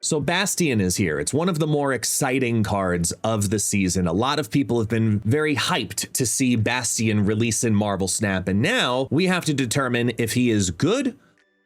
So Bastion is here. It's one of the more exciting cards of the season. A lot of people have been very hyped to see Bastion release in Marvel Snap, and now we have to determine if he is good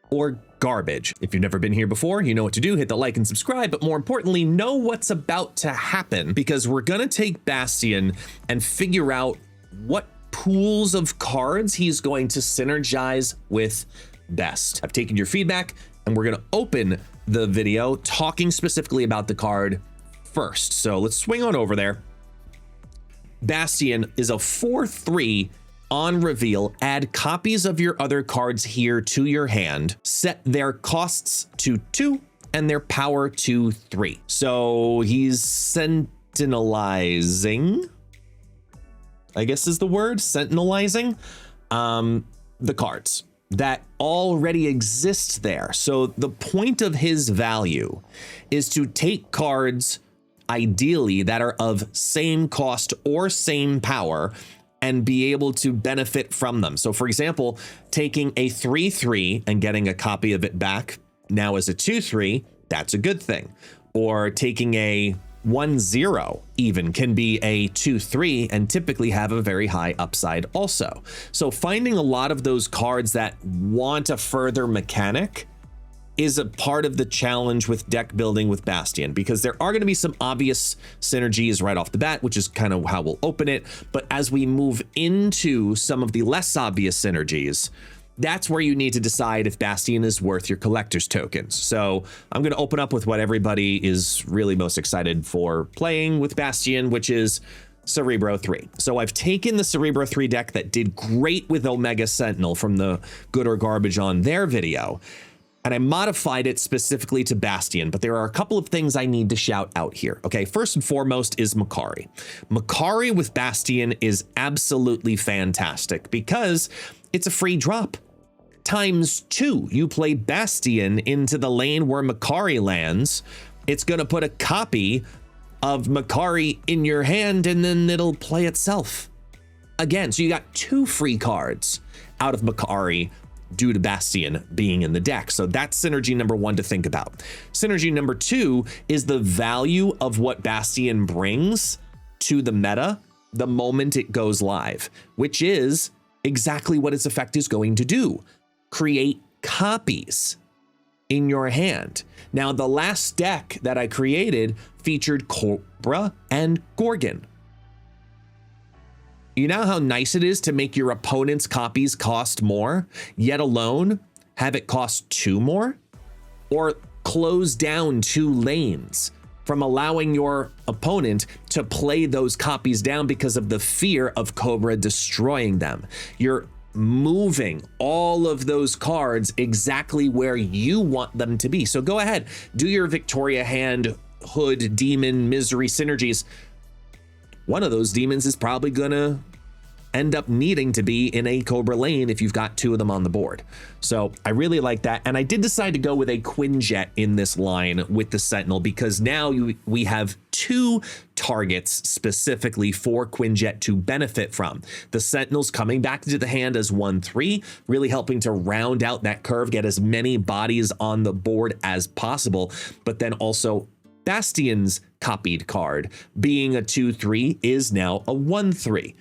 or garbage. If you've never been here before, you know what to do. Hit the like and subscribe, but more importantly, know what's about to happen, because we're gonna take Bastion and figure out what pools of cards he's going to synergize with best. I've taken your feedback, and we're gonna open the video talking specifically about the card first. So let's swing on over there. Bastion is a 4/3 on reveal. Add copies of your other cards here to your hand. Set their costs to 2 and their power to 3. So he's sentinelizing, I guess is the word, sentinelizing the cards that already exist there. So the point of his value is to take cards ideally that are of same cost or same power and be able to benefit from them. So for example, taking a 3/3 and getting a copy of it back now as a 2/3, that's a good thing. Or taking a 1/0 even can be a 2/3 and typically have a very high upside also. So finding a lot of those cards that want a further mechanic is a part of the challenge with deck building with Bastion, because there are going to be some obvious synergies right off the bat, which is kind of how we'll open it. But as we move into some of the less obvious synergies, that's where you need to decide if Bastion is worth your collector's tokens. So I'm going to open up with what everybody is really most excited for playing with Bastion, which is Cerebro 3. So I've taken the Cerebro 3 deck that did great with Omega Sentinel from the Good or Garbage on their video, and I modified it specifically to Bastion, but there are a couple of things I need to shout out here. Okay, first and foremost is Makari. Makari with Bastion is absolutely fantastic because it's a free drop. ×2, you play Bastion into the lane where Makari lands. It's gonna put a copy of Makari in your hand, and then it'll play itself again. So you got 2 free cards out of Makari due to Bastion being in the deck. So that's synergy number 1 to think about. Synergy number 2 is the value of what Bastion brings to the meta the moment it goes live, which is exactly what its effect is going to do. Create copies in your hand. Now, the last deck that I created featured Cobra and Gorgon. You know how nice it is to make your opponent's copies cost more, yet alone have it cost 2 more? Or close down 2 lanes from allowing your opponent to play those copies down because of the fear of Cobra destroying them. You're moving all of those cards exactly where you want them to be. So go ahead, do your Victoria Hand, Hood, Demon, Misery synergies. One of those demons is probably gonna end up needing to be in a Cobra lane if you've got 2 of them on the board. So I really like that. And I did decide to go with a Quinjet in this line with the Sentinel, because now we have 2 targets specifically for Quinjet to benefit from. The Sentinel's coming back into the hand as 1/3, really helping to round out that curve, get as many bodies on the board as possible. But then also Bastion's copied card being a 2/3 is now a 1/3.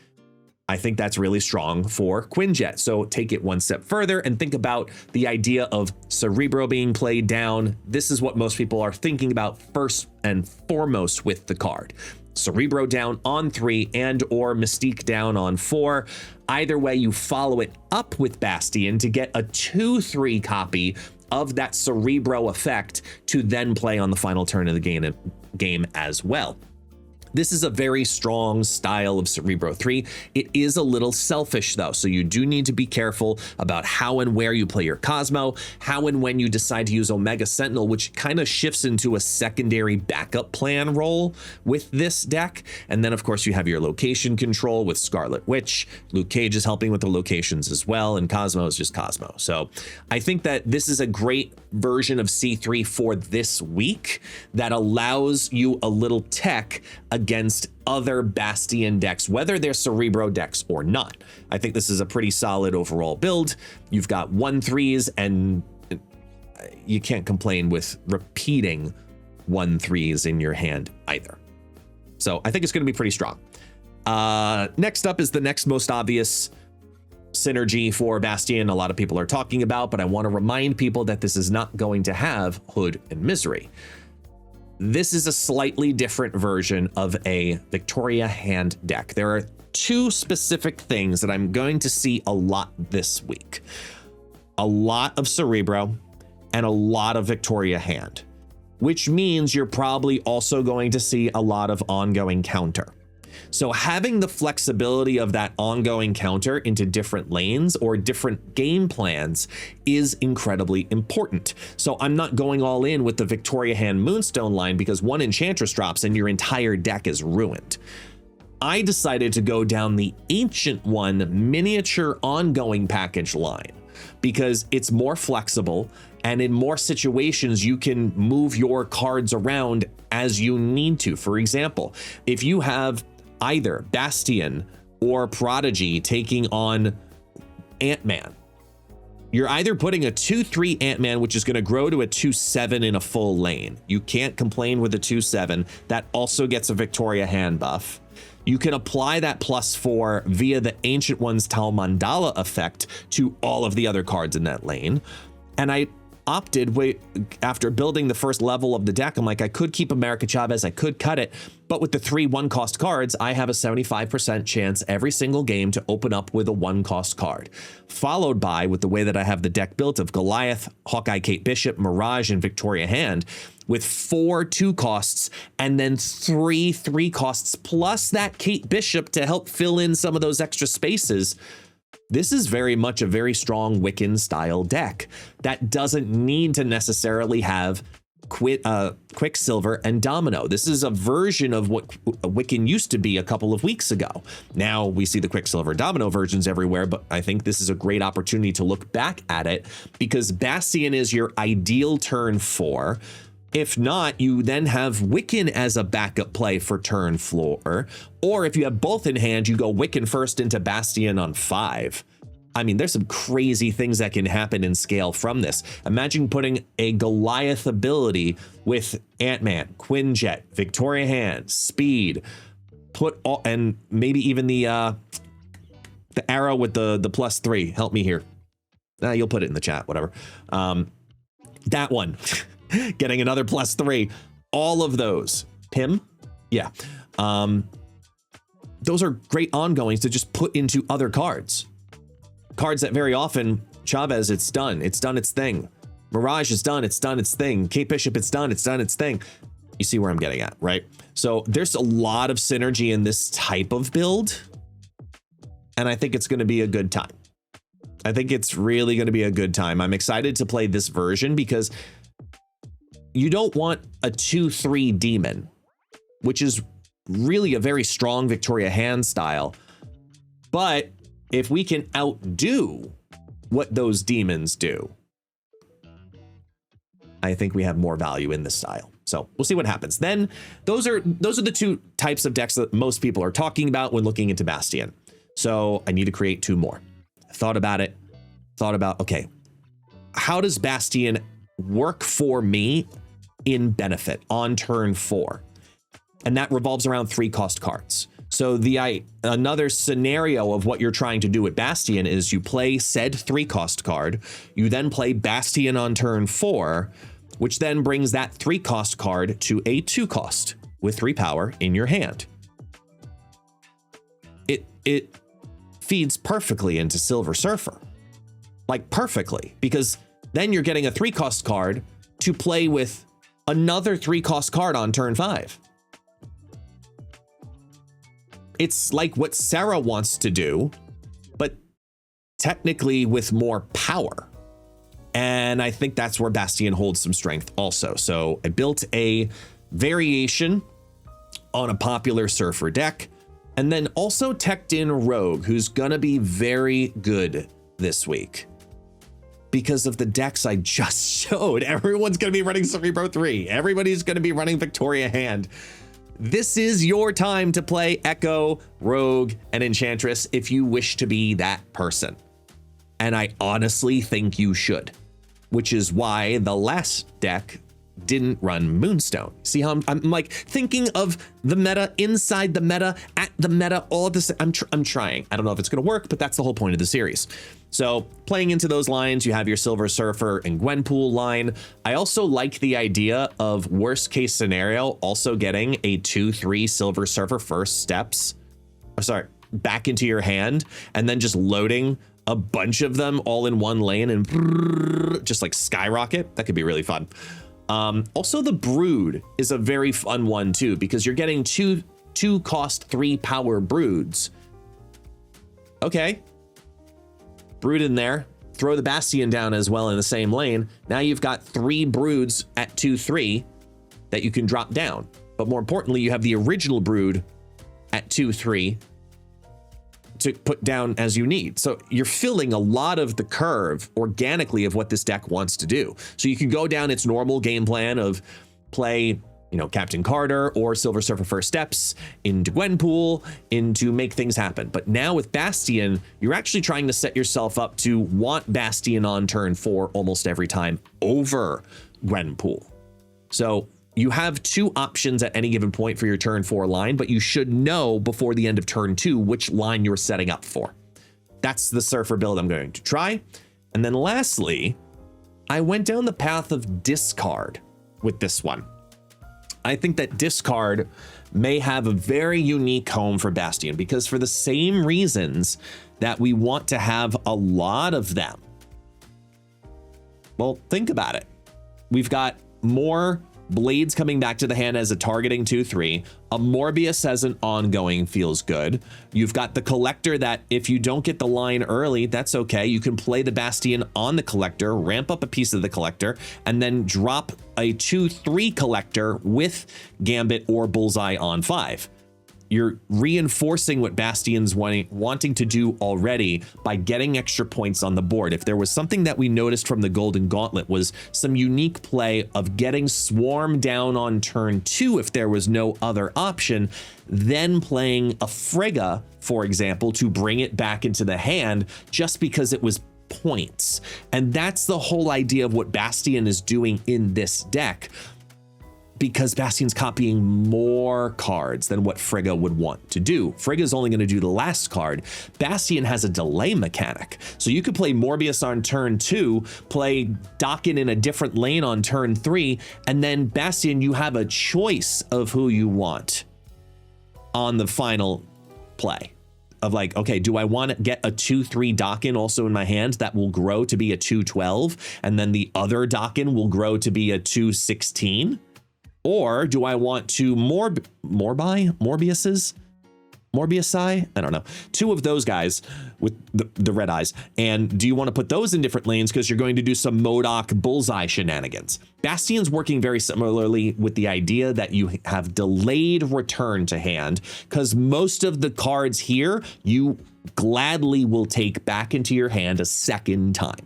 I think that's really strong for Quinjet. So take it one step further and think about the idea of Cerebro being played down. This is what most people are thinking about first and foremost with the card. Cerebro down on 3 and or Mystique down on 4. Either way, you follow it up with Bastion to get a 2/3 copy of that Cerebro effect to then play on the final turn of the game as well. This is a very strong style of Cerebro 3. It is a little selfish though, so you do need to be careful about how and where you play your Cosmo, how and when you decide to use Omega Sentinel, which kind of shifts into a secondary backup plan role with this deck. And then of course you have your location control with Scarlet Witch. Luke Cage is helping with the locations as well, and Cosmo is just Cosmo. So I think that this is a great version of C3 for this week that allows you a little tech against other Bastion decks, whether they're Cerebro decks or not. I think this is a pretty solid overall build. You've got 1/3s and you can't complain with repeating 1/3s in your hand either. So I think it's going to be pretty strong. Next up is the next most obvious synergy for Bastion a lot of people are talking about, but I want to remind people that this is not going to have Hood and Misery. This is a slightly different version of a Victoria hand deck. There are two specific things that I'm going to see a lot this week. A lot of Cerebro and a lot of Victoria hand, which means you're probably also going to see a lot of ongoing counter. So having the flexibility of that ongoing counter into different lanes or different game plans is incredibly important. So I'm not going all in with the Victoria hand Moonstone line because one Enchantress drops and your entire deck is ruined. I decided to go down the Ancient One miniature ongoing package line because it's more flexible, and in more situations you can move your cards around as you need to. For example, if you have either Bastion or Prodigy taking on Ant-Man, you're either putting a 2/3 Ant-Man, which is going to grow to a 2/7 in a full lane. You can't complain with a 2/7. That also gets a Victoria hand buff. You can apply that +4 via the Ancient One's Tal Mandala effect to all of the other cards in that lane. And I opted, after building the first level of the deck, I'm like, I could keep America Chavez, I could cut it, but with the 3 1-cost cards, I have a 75% chance every single game to open up with a 1-cost card, followed by, with the way that I have the deck built, of Goliath, Hawkeye, Kate Bishop, Mirage, and Victoria hand, with 4 2-costs and then 3 3-costs plus that Kate Bishop to help fill in some of those extra spaces. This is very much a very strong Wiccan style deck that doesn't need to necessarily have Quicksilver and Domino. This is a version of what Wiccan used to be a couple of weeks ago. Now we see the Quicksilver Domino versions everywhere, but I think this is a great opportunity to look back at it because Bastion is your ideal turn 4. If not, you then have Wiccan as a backup play for turn 4. Or if you have both in hand, you go Wiccan first into Bastion on 5. I mean, there's some crazy things that can happen in scale from this. Imagine putting a Goliath ability with Ant-Man, Quinjet, Victoria hand, speed, and maybe even the arrow with the +3. Help me here. You'll put it in the chat, whatever. That one. Getting another +3, all of those. Pim? Yeah. Those are great ongoings to just put into other cards. Cards that very often, Chavez, it's done its thing. Mirage is done its thing. Kate Bishop, it's done its thing. You see where I'm getting at, right? So there's a lot of synergy in this type of build, and I think it's going to be a good time. I think it's really going to be a good time. I'm excited to play this version because you don't want a 2/3 demon, which is really a very strong Victoria hand style. But if we can outdo what those demons do, I think we have more value in this style. So we'll see what happens. Then those are the two types of decks that most people are talking about when looking into Bastion. So I need to create 2 more. Thought about, okay, how does Bastion work for me in benefit on turn 4? And that revolves around 3-cost cards. So another scenario of what you're trying to do with Bastion is you play said 3-cost card, you then play Bastion on turn 4, which then brings that 3-cost card to a 2-cost with 3 power in your hand. It feeds perfectly into Silver Surfer. Like perfectly, because then you're getting a 3-cost card to play with another 3-cost card on turn 5. It's like what Sarah wants to do, but technically with more power. And I think that's where Bastion holds some strength also. So I built a variation on a popular Surfer deck, and then also teched in Rogue, who's gonna be very good this week because of the decks I just showed. Everyone's gonna be running Cerebro 3. Everybody's gonna be running Victoria hand. This is your time to play Echo, Rogue, and Enchantress if you wish to be that person. And I honestly think you should, which is why the last deck didn't run Moonstone. See how I'm like thinking of the meta inside the meta at the meta all at the same. I'm trying. I don't know if it's going to work, but that's the whole point of the series. So playing into those lines, you have your Silver Surfer and Gwenpool line. I also like the idea of worst case scenario also getting a 2/3 Silver Surfer first steps. Oh, sorry, back into your hand and then just loading a bunch of them all in one lane and just like skyrocket. That could be really fun. Also, the Brood is a very fun one too, because you're getting two cost 3 power Broods. Okay. Brood in there. Throw the Bastion down as well in the same lane. Now you've got 3 Broods at 2/3 that you can drop down. But more importantly, you have the original Brood at 2/3 to put down as you need. So you're filling a lot of the curve organically of what this deck wants to do. So you can go down its normal game plan of play, you know, Captain Carter or Silver Surfer first steps into Gwenpool into make things happen. But now with Bastion, you're actually trying to set yourself up to want Bastion on turn 4 almost every time over Gwenpool. So you have 2 options at any given point for your turn 4 line, but you should know before the end of turn 2 which line you're setting up for. That's the Surfer build I'm going to try. And then lastly, I went down the path of discard with this one. I think that discard may have a very unique home for Bastion, because for the same reasons that we want to have a lot of them. Well, think about it. We've got more Blades coming back to the hand as a targeting 2/3. A Morbius as an ongoing feels good. You've got the Collector that if you don't get the line early, that's okay. You can play the Bastion on the Collector, ramp up a piece of the Collector, and then drop a 2/3 Collector with Gambit or Bullseye on 5. You're reinforcing what Bastion's wanting to do already by getting extra points on the board. If there was something that we noticed from the Golden Gauntlet was some unique play of getting Swarm down on turn 2 if there was no other option, then playing a Frigga, for example, to bring it back into the hand just because it was points. And that's the whole idea of what Bastion is doing in this deck, because Bastion's copying more cards than what Frigga would want to do. Frigga's only going to do the last card. Bastion has a delay mechanic. So you could play Morbius on turn 2, play Dokken in a different lane on turn 3, and then Bastion, you have a choice of who you want on the final play. Of like, okay, do I want to get a 2/3 Dokken also in my hand that will grow to be a 2/12, and then the other Dokken will grow to be a 2/16? Or do I want to Morbiusi? I don't know. 2 of those guys with the red eyes. And do you want to put those in different lanes because you're going to do some MODOK Bullseye shenanigans? Bastion's working very similarly with the idea that you have delayed return to hand, because most of the cards here you gladly will take back into your hand a second time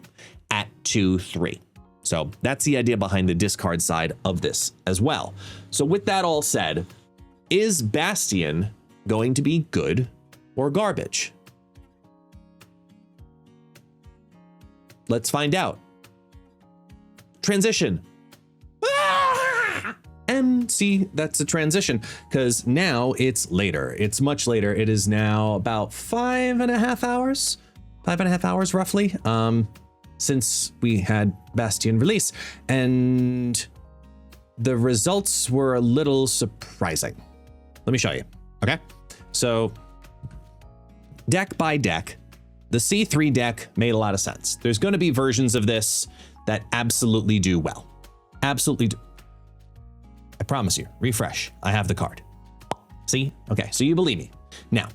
at 2/3. So that's the idea behind the discard side of this as well. So with that all said, is Bastion going to be good or garbage? Let's find out. Transition. And see, that's a transition because now it's later. It's much later. It is now about 5.5 hours, 5.5 hours roughly. Since we had Bastion release, and the results were a little surprising. Let me show you. Okay. So deck by deck, the C3 deck made a lot of sense. There's going to be versions of this that absolutely do well. Absolutely do. I promise you, refresh. I have the card. See? Okay. So you believe me. Now,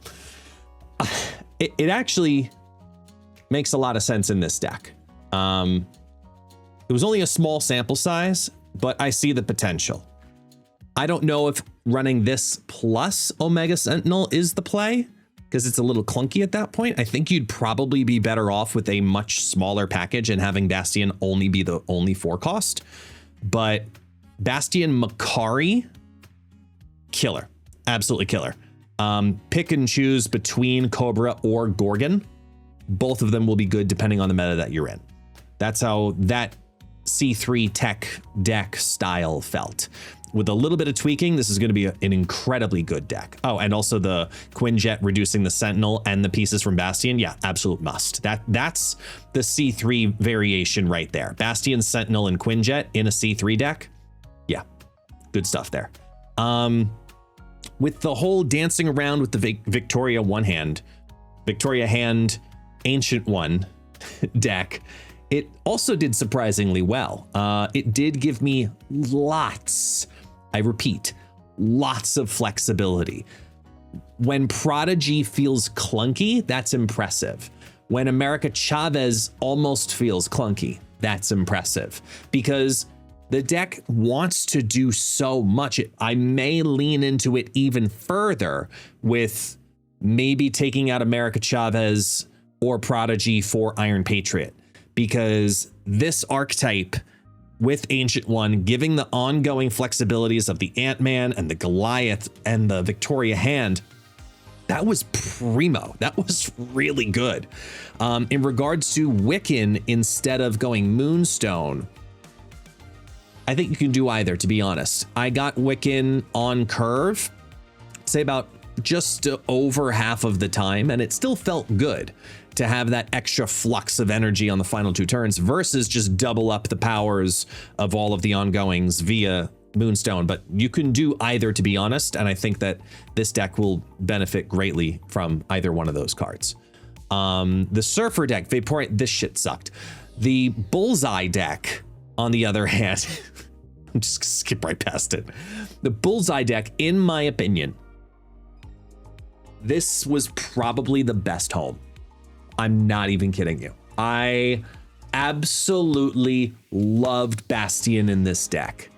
it actually makes a lot of sense in this deck. It was only a small sample size, but I see the potential. I don't know if running this plus Omega Sentinel is the play, because it's a little clunky at that point. I think you'd probably be better off with a much smaller package and having Bastion only be the only 4 cost. But Bastion Makari, killer, absolutely killer. Pick and choose between Cobra or Gorgon. Both of them will be good depending on the meta that you're in. That's how that C3 tech deck style felt. With a little bit of tweaking, this is going to be an incredibly good deck. Oh, and also the Quinjet reducing the Sentinel and the pieces from Bastion. Yeah, absolute must. That's the C3 variation right there. Bastion, Sentinel, and Quinjet in a C3 deck. Yeah, good stuff there. With the whole dancing around with the Victoria hand, Ancient One deck, it also did surprisingly well. It did give me lots, I repeat, lots of flexibility. When Prodigy feels clunky, that's impressive. When America Chavez almost feels clunky, that's impressive. Because the deck wants to do so much. I may lean into it even further with maybe taking out America Chavez or Prodigy for Iron Patriot. Because this archetype with Ancient One, giving the ongoing flexibilities of the Ant-Man and the Goliath and the Victoria hand, that was primo. That was really good. In regards to Wiccan, instead of going Moonstone, I think you can do either, to be honest. I got Wiccan on curve, say about just over half of the time, and it still felt good to have that extra flux of energy on the final 2 turns versus just double up the powers of all of the ongoings via Moonstone. But you can do either, to be honest, and I think that this deck will benefit greatly from either one of those cards. The Surfer deck, Vaporeon, this shit sucked. The Bullseye deck, on the other hand, I'm just gonna skip right past it. The Bullseye deck, in my opinion, this was probably the best home. I'm not even kidding you. I absolutely loved Bastion in this deck.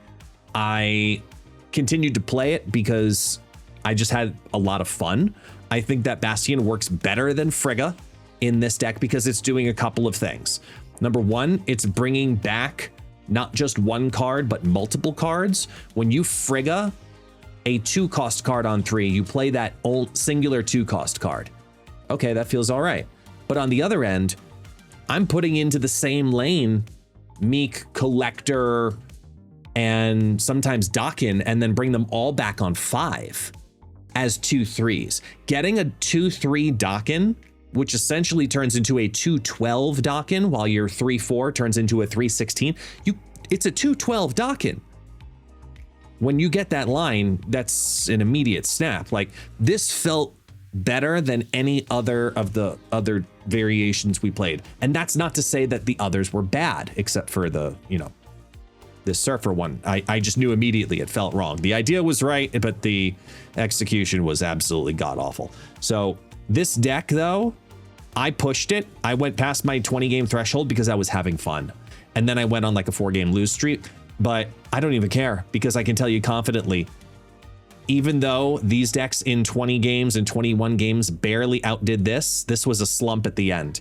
I continued to play it because I just had a lot of fun. I think that Bastion works better than Frigga in this deck because it's doing a couple of things. Number one, it's bringing back not just one card, but multiple cards. When you Frigga a 2-cost card on 3, you play that old singular 2-cost card. Okay, that feels all right. But on the other end, I'm putting into the same lane Meek, Collector, and sometimes Dakin, and then bring them all back on 5 as 2/3s. Getting a 2/3 Dakin, which essentially turns into a 2/12 Dakin, while your 3/4 turns into a 3/16. It's a 2/12 Dakin. When you get that line, that's an immediate snap. Like, this felt better than any other of the other variations we played. And that's not to say that the others were bad, except for the, the Surfer one. I just knew immediately it felt wrong. The idea was right, but the execution was absolutely god-awful. So this deck, though, I pushed it. I went past my 20-game threshold because I was having fun. And then I went on like a 4-game lose streak. But I don't even care, because I can tell you confidently, even though these decks in 20 games and 21 games barely outdid this, this was a slump at the end.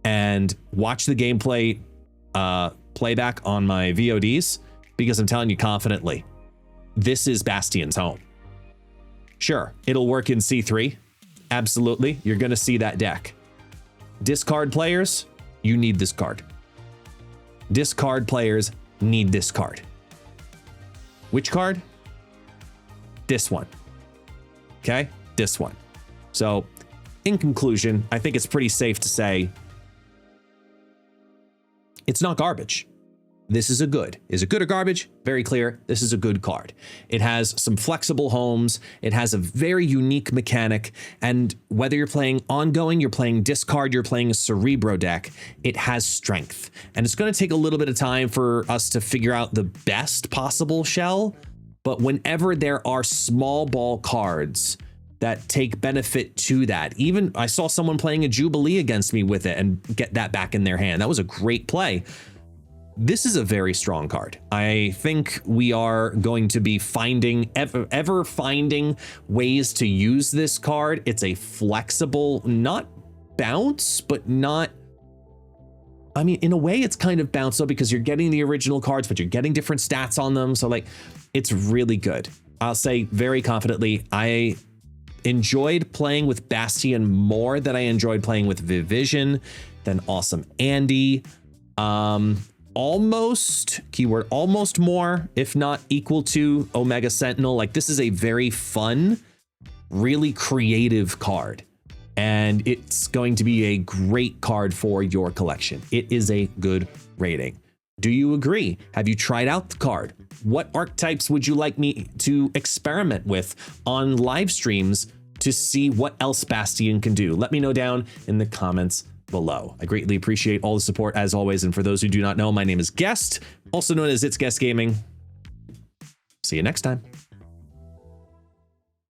And watch the gameplay playback on my VODs, because I'm telling you confidently, this is Bastion's home. Sure, it'll work in C3. Absolutely, you're going to see that deck. Discard players, you need this card. Discard players need this card. Which card? This one. Okay, this one. So in conclusion, I think it's pretty safe to say it's not garbage. This is a good. Is it good or garbage? Very clear. This is a good card. It has some flexible homes. It has a very unique mechanic. And whether you're playing ongoing, you're playing discard, you're playing a Cerebro deck, it has strength. And it's going to take a little bit of time for us to figure out the best possible shell. But whenever there are small ball cards that take benefit to that, even I saw someone playing a Jubilee against me with it and get that back in their hand. That was a great play. This is a very strong card. I think we are going to be ever finding ways to use this card. It's a flexible, not bounce, but not, I mean, in a way it's kind of bounce though, because you're getting the original cards, but you're getting different stats on them. So like, it's really good. I'll say very confidently, I enjoyed playing with Bastion more than I enjoyed playing with Vivision, than Awesome Andy. almost, keyword almost more, if not equal to Omega Sentinel. Like, this is a very fun, really creative card, and it's going to be a great card for your collection. It is a good rating. Do you agree? Have you tried out the card? What archetypes would you like me to experiment with on live streams to see what else Bastion can do? Let me know down in the comments below. I greatly appreciate all the support as always. And for those who do not know, my name is Guest, also known as ItsGuestGaming. See you next time.